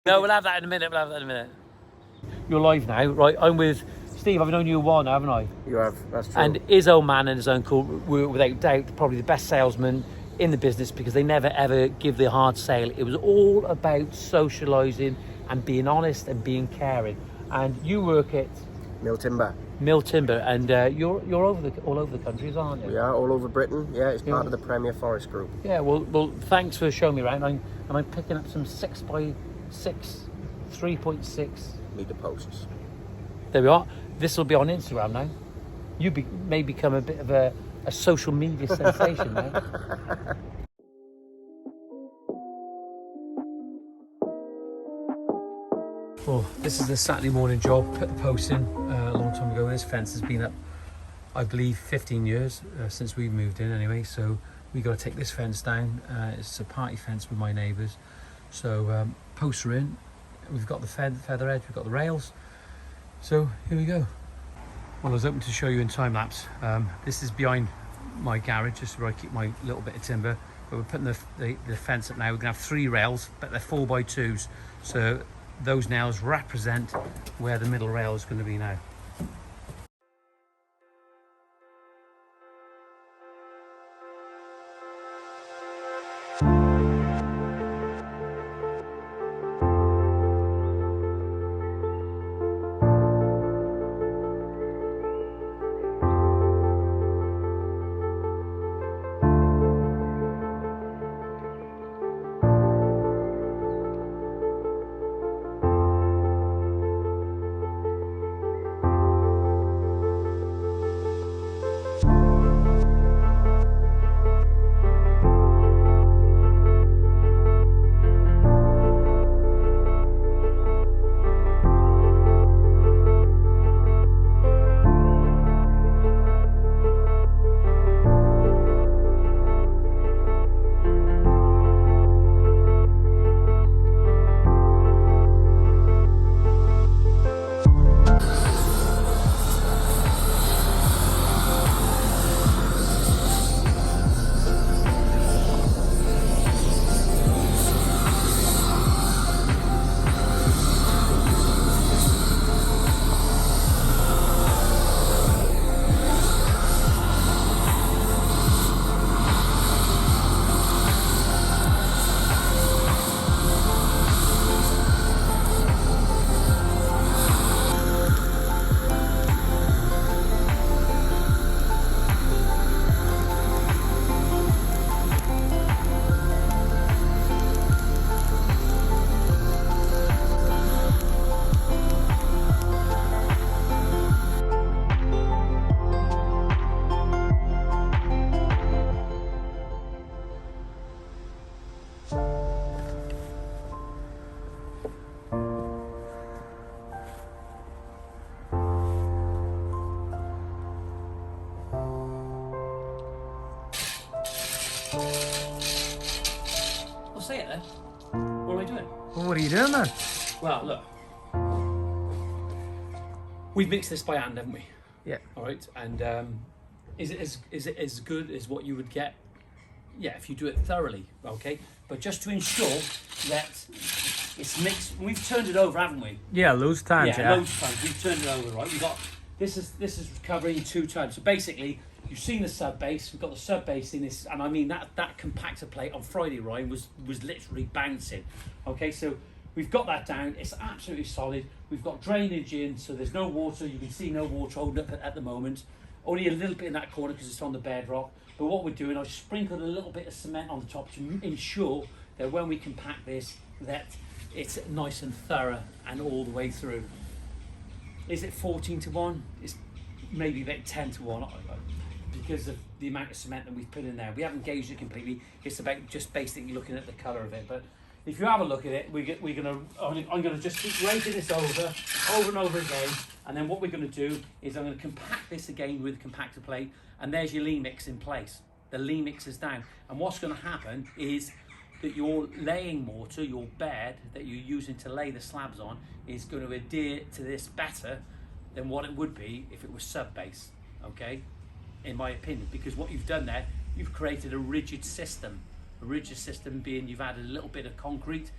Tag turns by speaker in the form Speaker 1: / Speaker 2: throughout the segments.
Speaker 1: No, we'll have that in a minute. You're live now, right? I'm with Steve. I've known you a while now, haven't I?
Speaker 2: You have, that's true.
Speaker 1: And his old man and his uncle were without doubt probably the best salesmen in the business because they never ever give the hard sale. It was all about socialising and being honest and being caring. And you work at
Speaker 2: Mill Timber.
Speaker 1: And you're all over the country, aren't you?
Speaker 2: We are all over Britain. Yeah, it's part of the Premier Forest Group.
Speaker 1: Yeah. Well, thanks for showing me around. I'm picking up some 6x6, 3.6
Speaker 2: metre posts.
Speaker 1: There we are. This will be on Instagram now. You may become a bit of a social media sensation now. Well, this is the Saturday morning job. Put the post in a long time ago. This fence has been up, I believe, 15 years since we moved in anyway. So we got to take this fence down. It's a party fence with my neighbours. So posts are in. We've got the feather edge. We've got the rails. So here we go. Well, I was hoping to show you in time lapse. This is behind my garage, just where I keep my little bit of timber. But we're putting the fence up now. We're gonna have 3 rails, but they're 4x2s. So those nails represent where the middle rail is going to be now. Well, say it then. What am I doing?
Speaker 2: Well, what are you doing then?
Speaker 1: Well, look. We've mixed this by hand, haven't we?
Speaker 2: Yeah.
Speaker 1: All right. And is it as good as what you would get? Yeah, if you do it thoroughly, okay. But just to ensure that it's mixed, we've turned it over, haven't we?
Speaker 2: Yeah, loads of times.
Speaker 1: Yeah, loads of times. We've turned it over, right? We got this is covering 2 times. So basically, you've seen the sub base. We've got the sub base in this, and I mean that compactor plate on Friday, Ryan, was literally bouncing. Okay, so we've got that down. It's absolutely solid. We've got drainage in, so there's no water. You can see no water holding up at the moment. Only a little bit in that corner because it's on the bedrock. But what we're doing, I've sprinkled a little bit of cement on the top to ensure that when we compact this, that it's nice and thorough and all the way through. Is it 14-1? It's maybe about 10-1 because of the amount of cement that we've put in there. We haven't gauged it completely. It's about just basically looking at the colour of it. But if you have a look at it, I'm gonna just keep raking this over and over again. And then what we're gonna do is I'm gonna compact this again with a compactor plate, and there's your lean mix in place. The lean mix is down. And what's gonna happen is that your laying mortar, your bed that you're using to lay the slabs on, is going to adhere to this better than what it would be if it was sub-base, okay? In my opinion, because what you've done there, you've created a rigid system. A rigid system being you've added a little bit of concrete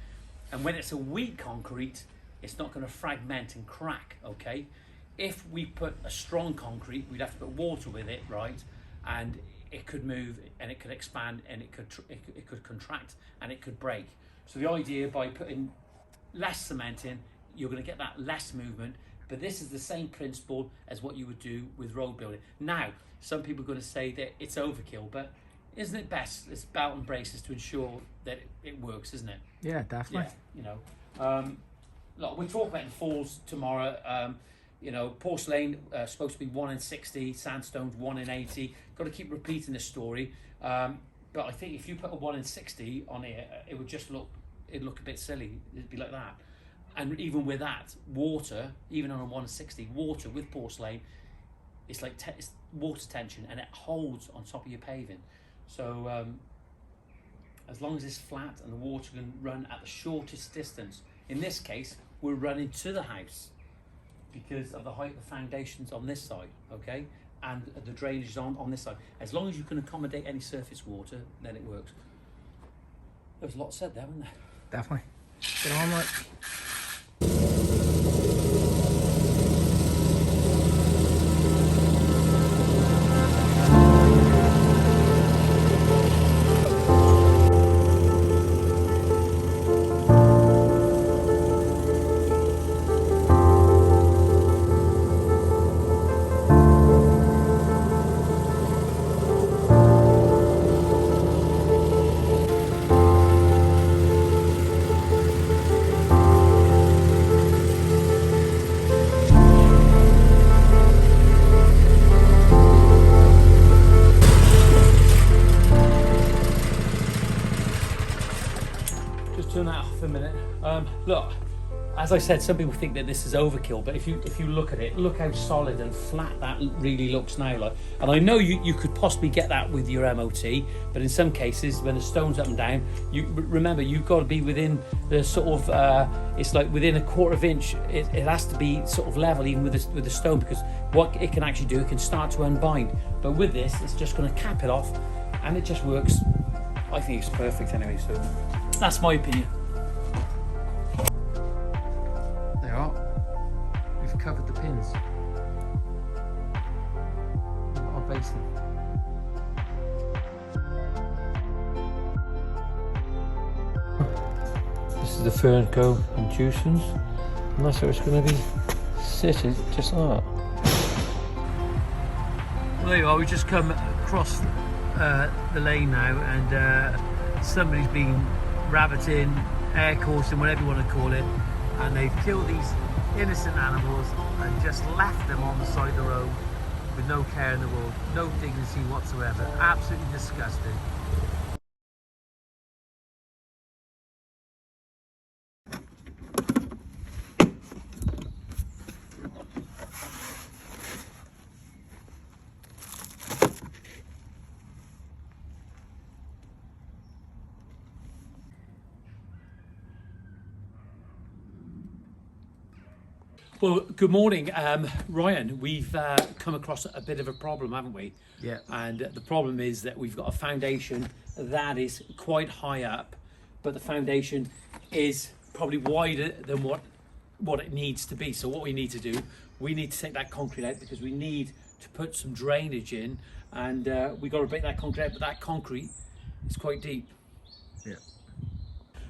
Speaker 1: And when it's a weak concrete, it's not going to fragment and crack, okay? If we put a strong concrete, we'd have to put water with it, right? And it could move and it could expand and it could contract and it could break. So the idea, by putting less cement in, you're going to get that less movement. But this is the same principle as what you would do with road building. Now, some people are going to say that it's overkill, but isn't it best? It's belt and braces to ensure that it works, isn't it?
Speaker 2: Yeah, definitely.
Speaker 1: Yeah, you know. Look, we'll talk about the falls tomorrow. You know, porcelain supposed to be 1 in 60, sandstone's 1 in 80. Got to keep repeating this story. But I think if you put a 1 in 60 on it, it would just look a bit silly. It'd be like that. And even with that, water, even on a 1 in 60, water with porcelain, it's like it's water tension, and it holds on top of your paving. So as long as it's flat and the water can run at the shortest distance, in this case, we're running to the house because of the height of the foundations on this side, okay? And the drainage is on this side. As long as you can accommodate any surface water, then it works. There was a lot said there, wasn't there?
Speaker 2: Definitely. Get on with it.
Speaker 1: Turn that off a minute. Look, as I said, some people think that this is overkill, but if you look at it, look how solid and flat that really looks now. Like, and I know you could possibly get that with your MOT, but in some cases, when the stone's up and down, remember you've got to be within the sort of it's like within a quarter of inch. It has to be sort of level even with the stone, because what it can actually do, it can start to unbind. But with this, it's just going to cap it off, and it just works. I think it's perfect anyway. So that's my opinion. There are. We've covered the pins. Our basin. This is the Fernco inductions, and that's where it's going to be sitting, just like that. Well, there you are. We've just come across the lane now, and somebody's been rabbiting, air coursing, whatever you want to call it, and they've killed these innocent animals and just left them on the side of the road with no care in the world, no dignity whatsoever. Absolutely disgusting. Well, good morning, Ryan. We've come across a bit of a problem, haven't we?
Speaker 2: Yeah.
Speaker 1: And the problem is that we've got a foundation that is quite high up, but the foundation is probably wider than what it needs to be. So what we need to do, we need to take that concrete out, because we need to put some drainage in, and we've got to break that concrete out, but that concrete is quite deep.
Speaker 2: Yeah.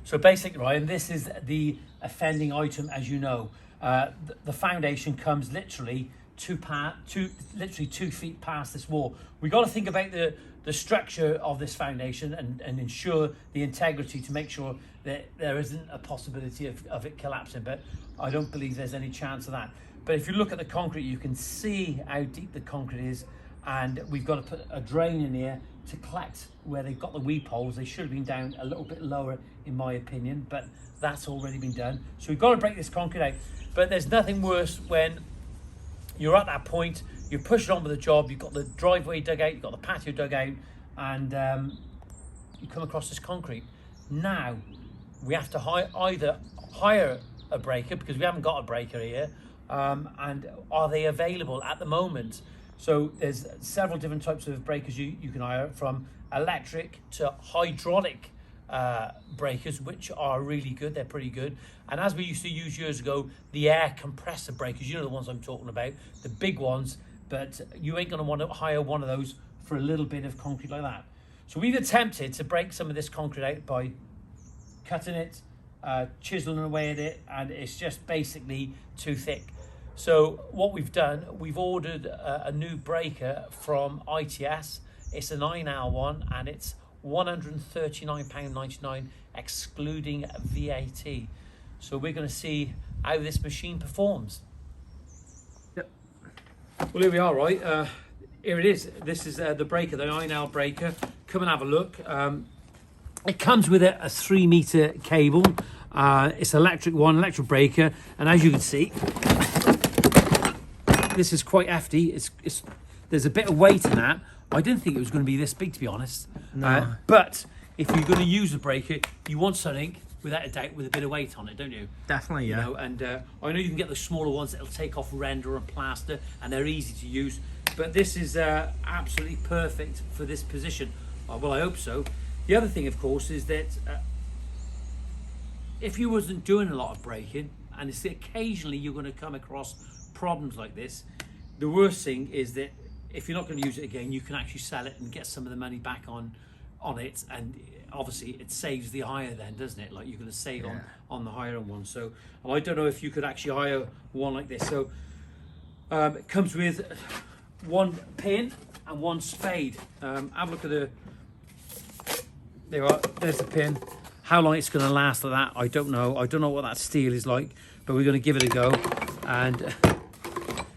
Speaker 1: So basically, Ryan, this is the offending item, as you know. The foundation comes literally 2 feet past this wall. We've got to think about the structure of this foundation and ensure the integrity, to make sure that there isn't a possibility of it collapsing, but I don't believe there's any chance of that. But if you look at the concrete, you can see how deep the concrete is, and we've got to put a drain in here to collect where they've got the weep holes. They should have been down a little bit lower, in my opinion, but that's already been done. So we've got to break this concrete out. But there's nothing worse when you're at that point, you're pushing on with the job, you've got the driveway dug out, you've got the patio dug out, and you come across this concrete. Now, we have to either hire a breaker, because we haven't got a breaker here, and are they available at the moment? So there's several different types of breakers you can hire, from electric to hydraulic breakers, which are really good. They're pretty good. And as we used to use years ago, the air compressor breakers, you know the ones I'm talking about, the big ones, but you ain't going to want to hire one of those for a little bit of concrete like that. So we've attempted to break some of this concrete out by cutting it, chiseling away at it, and it's just basically too thick. So what we've done, we've ordered a new breaker from ITS. It's a 9-hour one, and it's £139.99 excluding VAT. So we're going to see how this machine performs.
Speaker 2: Yep.
Speaker 1: Well, here we are, right? Here it is. This is the breaker, the 9-hour breaker. Come and have a look. It comes with a 3-meter cable. It's electric electric breaker, and as you can see, this is quite hefty. There's a bit of weight in that. I didn't think it was going to be this big, to be honest.
Speaker 2: No.
Speaker 1: But if you're going to use a breaker, you want something, without a doubt, with a bit of weight on it, don't you?
Speaker 2: Definitely, yeah.
Speaker 1: You know, and I know you can get the smaller ones that'll take off render and plaster, and they're easy to use. But this is absolutely perfect for this position. Well, I hope so. The other thing, of course, is that if you wasn't doing a lot of breaking, and it's occasionally you're going to come across problems like this, the worst thing is that if you're not going to use it again, you can actually sell it and get some of the money back on it, and obviously it saves the hire then, doesn't it? Like you're going to save on the hire one. So I don't know if you could actually hire one like this. So it comes with one pin and one spade. Have a look at there's the pin. How long it's going to last like that, I don't know. I don't know what that steel is like, but we're going to give it a go. And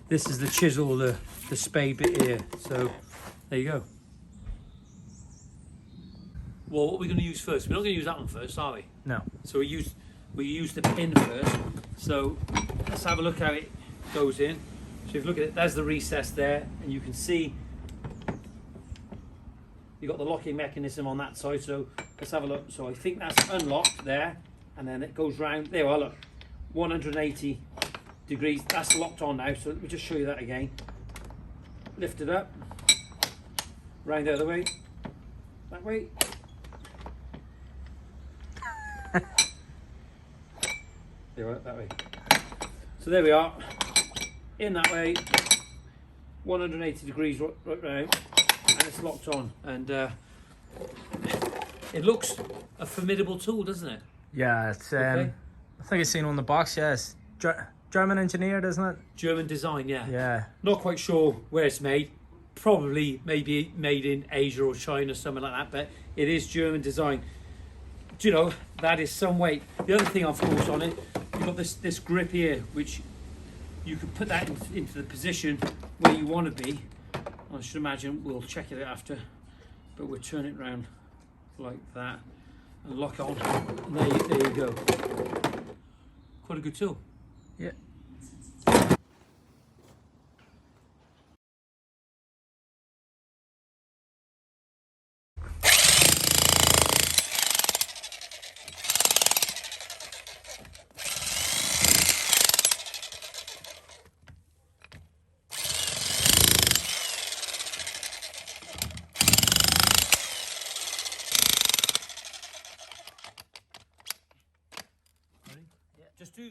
Speaker 1: this is the chisel, the spade bit here. So there you go. Well, what are we going to use first? We're not going to use that one first, are we?
Speaker 2: No.
Speaker 1: So we use the pin first. So let's have a look how it goes in. So if you look at it, there's the recess there, and you can see you've got the locking mechanism on that side. So let's have a look. So I think that's unlocked there, and then it goes round. There we are, look, 180 degrees. That's locked on now. So let me just show you that again. Lift it up, round the other way, that way. There we are, that way. So there we are, in that way, 180 degrees right round, and it's locked on. And it looks a formidable tool, doesn't it?
Speaker 2: Yeah, it's
Speaker 1: Okay.
Speaker 2: I think I've seen on the box, yeah, it's German engineered, isn't it?
Speaker 1: German design, yeah.
Speaker 2: Yeah.
Speaker 1: Not quite sure where it's made. Probably maybe made in Asia or China, something like that, but it is German design. Do you know, that is some weight. The other thing, of course, on it, you've got this grip here, which you can put that into the position where you want to be. I should imagine we'll check it out after, but we'll turn it around like that and lock it on. And there you go. Quite a good tool.
Speaker 2: Yeah.
Speaker 1: Ready? Yeah. Just do.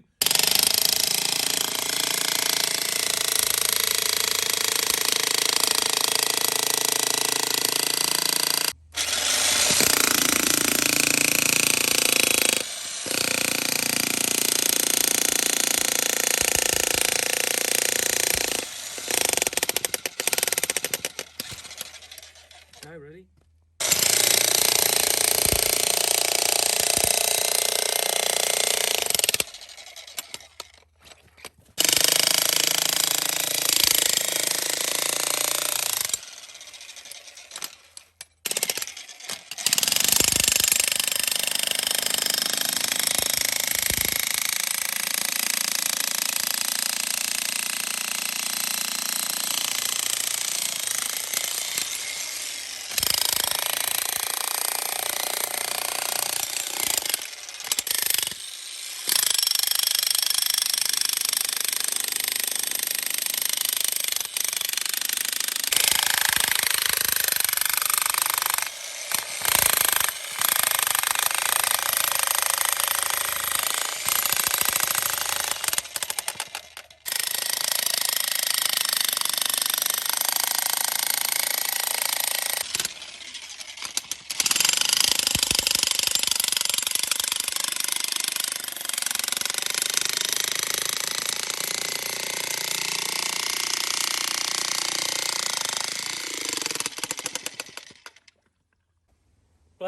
Speaker 1: Now, ready?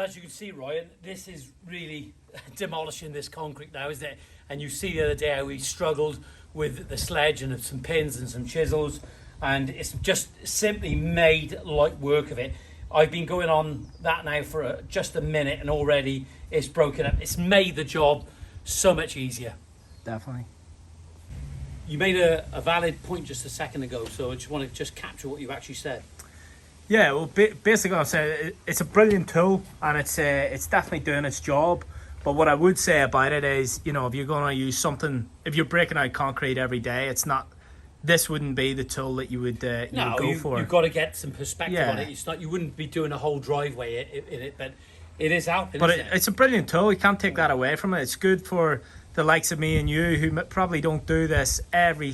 Speaker 1: Well, as you can see, Ryan, this is really demolishing this concrete now, isn't it? And you see the other day how we struggled with the sledge and some pins and some chisels, and it's just simply made light work of it. I've been going on that now for just a minute, and already it's broken up. It's made the job so much easier.
Speaker 2: Definitely.
Speaker 1: You made a valid point just a second ago, so I just want to just capture what you've actually said.
Speaker 2: Yeah, well, basically, I'll say it's a brilliant tool, and it's definitely doing its job. But what I would say about it is, you know, if you're going to use something, if you're breaking out concrete every day, it's not. This wouldn't be the tool that you would go for.
Speaker 1: You've got to get some perspective
Speaker 2: Yeah.
Speaker 1: on it. It's not. You wouldn't be doing a whole driveway in it, but it is helping.
Speaker 2: But
Speaker 1: isn't it?
Speaker 2: it's a brilliant tool. You can't take that away from it. It's good for the likes of me and you, who probably don't do this every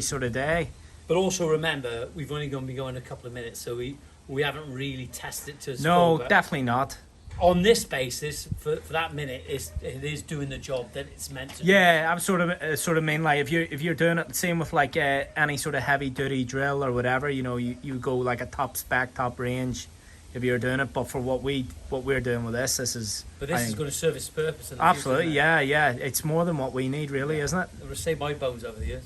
Speaker 2: sort of day.
Speaker 1: But also remember, we've only going to be going a couple of minutes, so we haven't really tested it to its
Speaker 2: No,
Speaker 1: full, but
Speaker 2: definitely not.
Speaker 1: on this basis, for that minute, it is doing the job that it's meant to.
Speaker 2: Yeah, I'm sort of mean, like, if you're doing it the same with like any sort of heavy duty drill or whatever, you know, you go like a top spec, top range if you're doing it. But for what we're doing with this is.
Speaker 1: But this is going to serve its purpose. In the
Speaker 2: Absolutely,
Speaker 1: future,
Speaker 2: yeah. It's more than what we need, really, isn't it?
Speaker 1: It will save my bones over the years.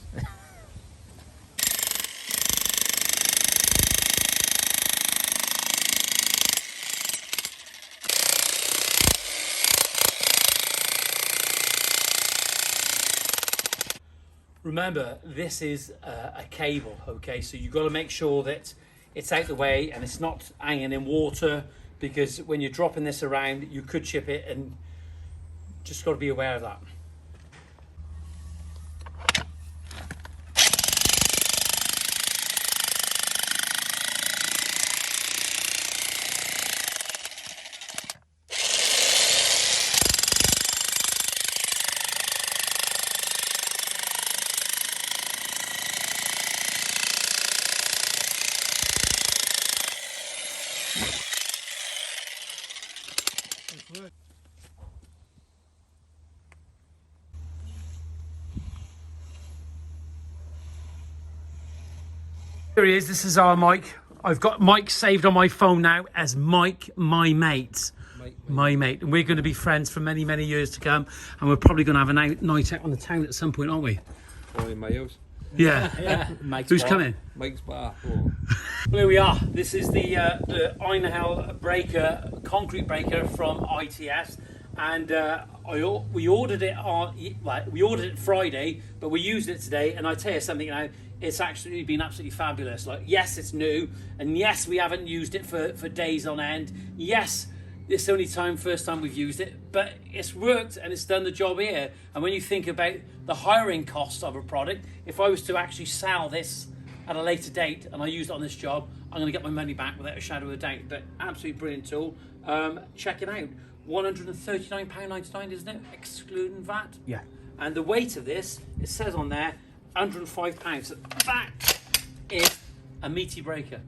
Speaker 1: Remember, this is a cable, okay? So you've got to make sure that it's out the way and it's not hanging in water, because when you're dropping this around, you could chip it, and just got to be aware of that. Here he is. This is our Mike. I've got Mike saved on my phone now as Mike, my mate. My mate. And we're going to be friends for many, many years to come. And we're probably going to have a night out on the town at some point, aren't we?
Speaker 3: Or in my house.
Speaker 1: Yeah.
Speaker 2: Mike's
Speaker 1: Who's
Speaker 2: bar.
Speaker 1: coming?
Speaker 3: Mike's bar. Oh.
Speaker 1: Well, here we are. This is the Einhell breaker, concrete breaker from ITS. And we ordered it we ordered it Friday, but we used it today. And I tell you something now, it's actually been absolutely fabulous. Like, yes, it's new, and yes, we haven't used it for days on end. Yes, it's the only first time we've used it, but it's worked and it's done the job here. And when you think about the hiring cost of a product, if I was to actually sell this at a later date and I used it on this job, I'm going to get my money back without a shadow of a doubt. But absolutely brilliant tool. Check it out. £139.99, isn't it? Excluding VAT.
Speaker 2: Yeah.
Speaker 1: And the weight of this, it says on there, £105. So that is a meaty breaker.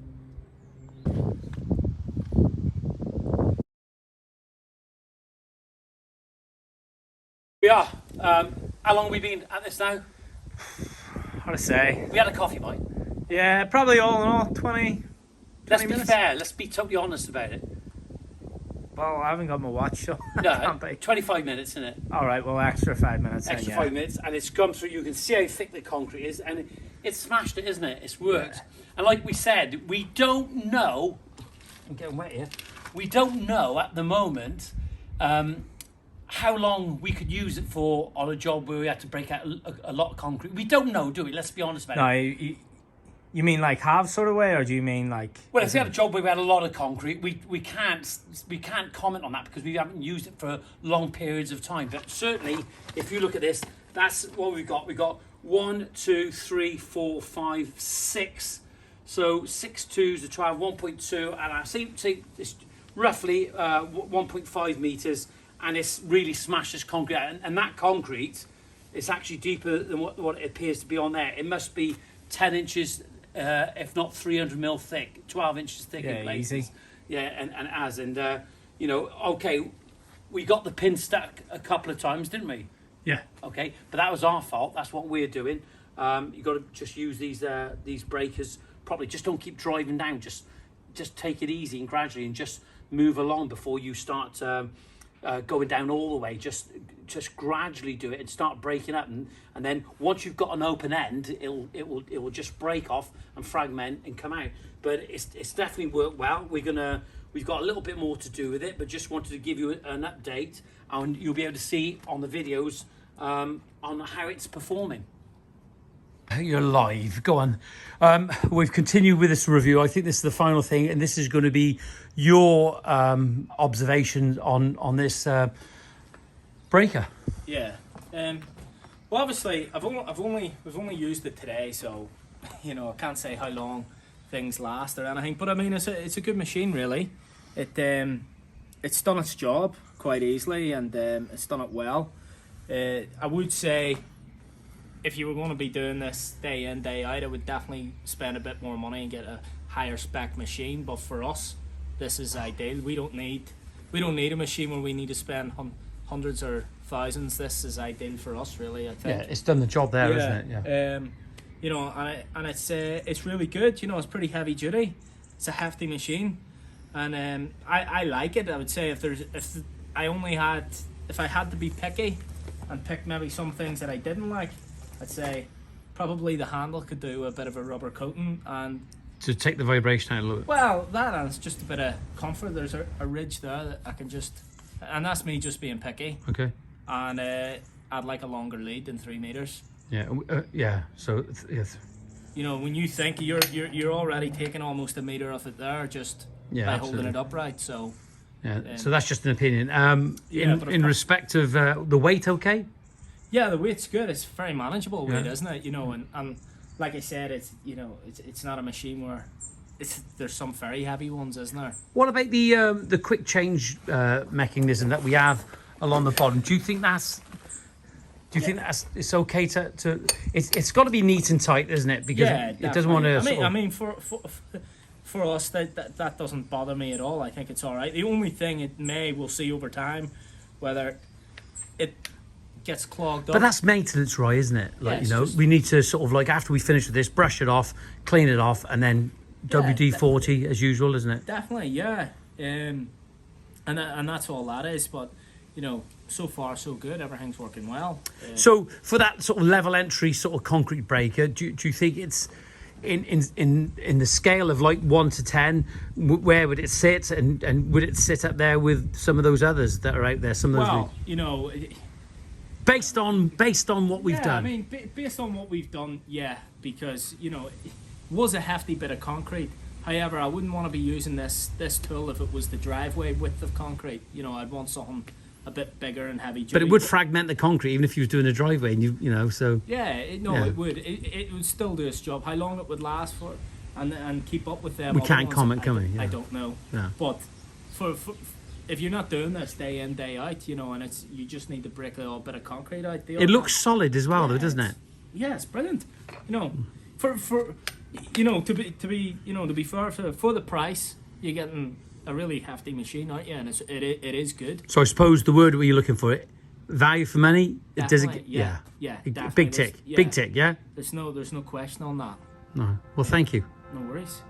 Speaker 1: We are. How long have we been at this now?
Speaker 2: Hard to say.
Speaker 1: We had a coffee, Mike.
Speaker 2: Yeah, probably all in all 20.
Speaker 1: Let's be
Speaker 2: minutes?
Speaker 1: fair. Let's be totally honest about it.
Speaker 2: Well, I haven't got my watch, so
Speaker 1: No,
Speaker 2: can't be.
Speaker 1: 25 minutes, isn't it?
Speaker 2: All right, well, extra 5 minutes.
Speaker 1: Extra
Speaker 2: then, yeah.
Speaker 1: 5 minutes, and it's gone through. You can see how thick the concrete is, and it's smashed it, isn't it? It's worked.
Speaker 2: Yeah.
Speaker 1: And like we said, we don't know. I'm getting wet here. We don't know at the moment how long we could use it for on a job where we had to break out a lot of concrete. We don't know, do we? Let's be honest about it.
Speaker 2: No, you mean like half sort of way, or do you mean like?
Speaker 1: Well, if we had a job where we had a lot of concrete, we can't comment on that because we haven't used it for long periods of time. But certainly, if you look at this, that's what we've got. We've got 1, 2, 3, 4, 5, 6. So 6 twos to 12, 1.2, and I see it's roughly 1.5 meters, and it's really smashed this concrete out. And that concrete is actually deeper than what it appears to be on there. It must be 10 inches. If not 300 mil thick, 12 inches thick in places.
Speaker 2: Easy.
Speaker 1: Yeah, you know, okay, we got the pin stuck a couple of times, didn't we?
Speaker 2: Yeah.
Speaker 1: Okay, but that was our fault. That's what we're doing. You got to just use these breakers properly. Just don't keep driving down. Just take it easy and gradually, and just move along before you start going down all the way. Just gradually do it and start breaking up, and then once you've got an open end, it will just break off and fragment and come out. But it's definitely worked well. We've got a little bit more to do with it, but just wanted to give you an update, and you'll be able to see on the videos on how it's performing. You're live. Go on. We've continued with this review. I think this is the final thing, and this is going to be your observations on this breaker.
Speaker 2: Yeah. Well, obviously, we've only used it today, so I can't say how long things last or anything. But I mean, it's a good machine, really. It's done its job quite easily, and it's done it well. I would say, if you were going to be doing this day in, day out, I would definitely spend a bit more money and get a higher spec machine. But for us, this is ideal. We don't need a machine where we need to spend hundreds or thousands. This is ideal for us, really. I think.
Speaker 1: Yeah, it's done the job there, isn't it?
Speaker 2: Yeah. And it's really good. It's pretty heavy duty. It's a hefty machine, and I like it. I would say if I had to be picky and pick maybe some things that I didn't like, I'd say probably the handle could do a bit of a rubber coating, and
Speaker 1: to take the vibration out a little bit.
Speaker 2: Well, that, and it's just a bit of comfort. There's a ridge there that I can just, and that's me just being picky.
Speaker 1: Okay.
Speaker 2: And I'd like a longer lead than 3 meters.
Speaker 1: Yeah. Yeah. So yes.
Speaker 2: When you think you're already taking almost a meter off it there just by holding it upright. So.
Speaker 1: Yeah. So that's just an opinion. In respect of the weight, okay.
Speaker 2: Yeah, the weight's good. It's very manageable weight, isn't it? And like I said, it's not a machine where there's some very heavy ones, isn't there?
Speaker 1: What about the quick change mechanism that we have along the bottom? Do you think that's it's okay to it's got to be neat and tight, isn't it? Because it doesn't want to.
Speaker 2: I mean, for us, that doesn't bother me at all. I think it's all right. The only thing we'll see over time whether it gets clogged up.
Speaker 1: But that's maintenance, Roy, isn't it? Like,
Speaker 2: just,
Speaker 1: we need to sort of like, after we finish with this, brush it off, clean it off, and then WD-40 as usual, isn't it?
Speaker 2: Definitely, yeah. And that's all that is. But so far so good. Everything's working well.
Speaker 1: So for that sort of level entry sort of concrete breaker, do you think it's in the scale of like 1 to 10, where would it sit, and would it sit up there with some of those others that are out there? Some of those. Based on what we've done.
Speaker 2: I mean, based on what we've done, yeah, because it was a hefty bit of concrete. However, I wouldn't want to be using this tool if it was the driveway width of concrete. I'd want something a bit bigger and heavy duty.
Speaker 1: But it would fragment the concrete even if you was doing a driveway, and so.
Speaker 2: Yeah, it would. It would still do its job. How long it would last for, and keep up with them.
Speaker 1: We can't comment, can we? Yeah.
Speaker 2: I don't know.
Speaker 1: Yeah.
Speaker 2: But for if you're not doing this day in, day out, and you just need to break a little bit of concrete out.
Speaker 1: It looks solid as well, though, doesn't it?
Speaker 2: Yeah, it's brilliant. To be fair, for the price, you're getting a really hefty machine, aren't you? And it is good.
Speaker 1: So I suppose the word you're looking for, value for money.
Speaker 2: Definitely,
Speaker 1: yeah.
Speaker 2: Definitely.
Speaker 1: Big tick. Big tick. Yeah.
Speaker 2: There's no question on that.
Speaker 1: No. Well, thank you.
Speaker 2: No worries.